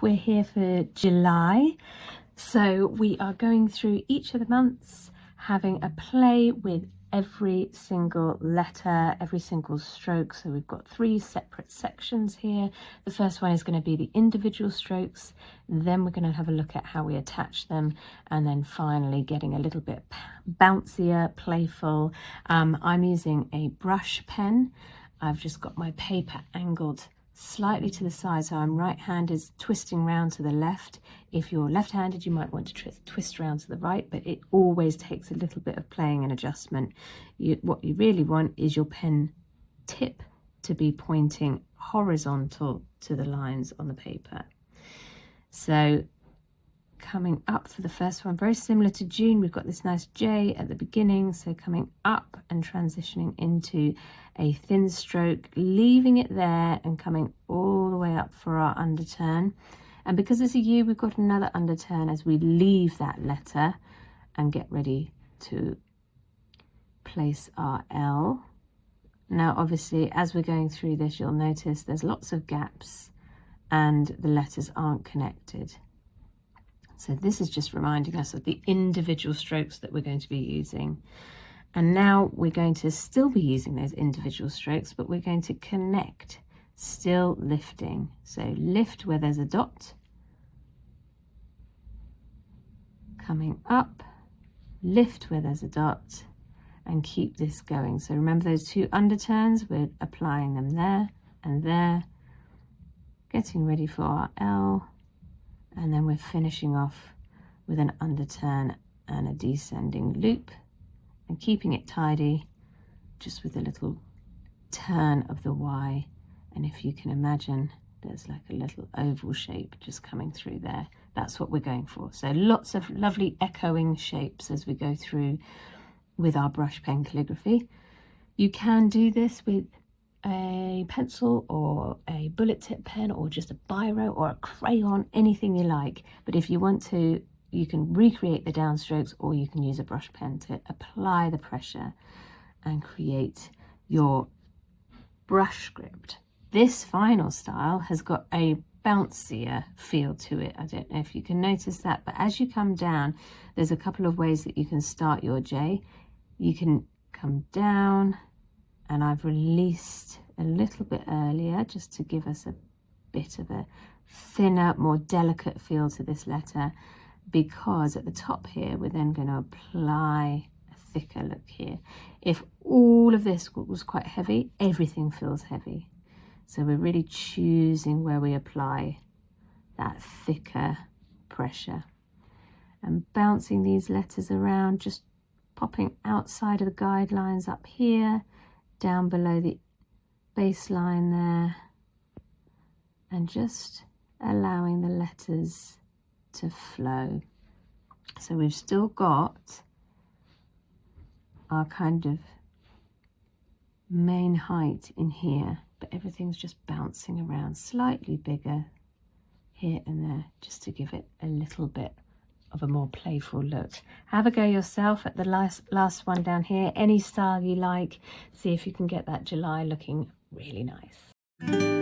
We're here for July, so we are going through each of the months, having a play with every single letter, every single stroke. So we've got 3 separate sections here. The first one is going to be the individual strokes, then we're going to have a look at how we attach them, and then finally getting a little bit bouncier, playful. I'm using a brush pen. I've just got my paper angled slightly to the side, so I'm right-handed, twisting round to the left. If you're left-handed, you might want to twist around to the right, but it always takes a little bit of playing and adjustment. What you really want is your pen tip to be pointing horizontal to the lines on the paper. So coming up for the first one, very similar to June, we've got this nice J at the beginning, so coming up and transitioning into a thin stroke, leaving it there and coming all the way up for our underturn. And because it's a U, we've got another underturn as we leave that letter and get ready to place our L. Now obviously as we're going through this, you'll notice there's lots of gaps and the letters aren't connected. So this is just reminding us of the individual strokes that we're going to be using. And now we're going to still be using those individual strokes, but we're going to connect, still lifting. So lift where there's a dot, coming up, lift where there's a dot, and keep this going. So remember those 2 underturns, we're applying them there and there, getting ready for our L. And then we're finishing off with an underturn and a descending loop and keeping it tidy just with a little turn of the Y. And if you can imagine, there's like a little oval shape just coming through there. That's what we're going for. So lots of lovely echoing shapes as we go through with our brush pen calligraphy. You can do this with a pencil or a bullet tip pen or just a biro or a crayon, anything you like. But if you want to, you can recreate the downstrokes, or you can use a brush pen to apply the pressure and create your brush script. This final style has got a bouncier feel to it. I don't know if you can notice that, but as you come down, there's a couple of ways that you can start your J. You can come down, and I've released a little bit earlier just to give us a bit of a thinner, more delicate feel to this letter, because at the top here we're then going to apply a thicker look here. If all of this was quite heavy, everything feels heavy. So we're really choosing where we apply that thicker pressure and bouncing these letters around, just popping outside of the guidelines up here, down below the baseline there, and just allowing the letters to flow. So we've still got our kind of main height in here, but everything's just bouncing around, slightly bigger here and there, just to give it a little bit of a more playful look. Have a go yourself at the last one down here, any style you like. See if you can get that July looking really nice.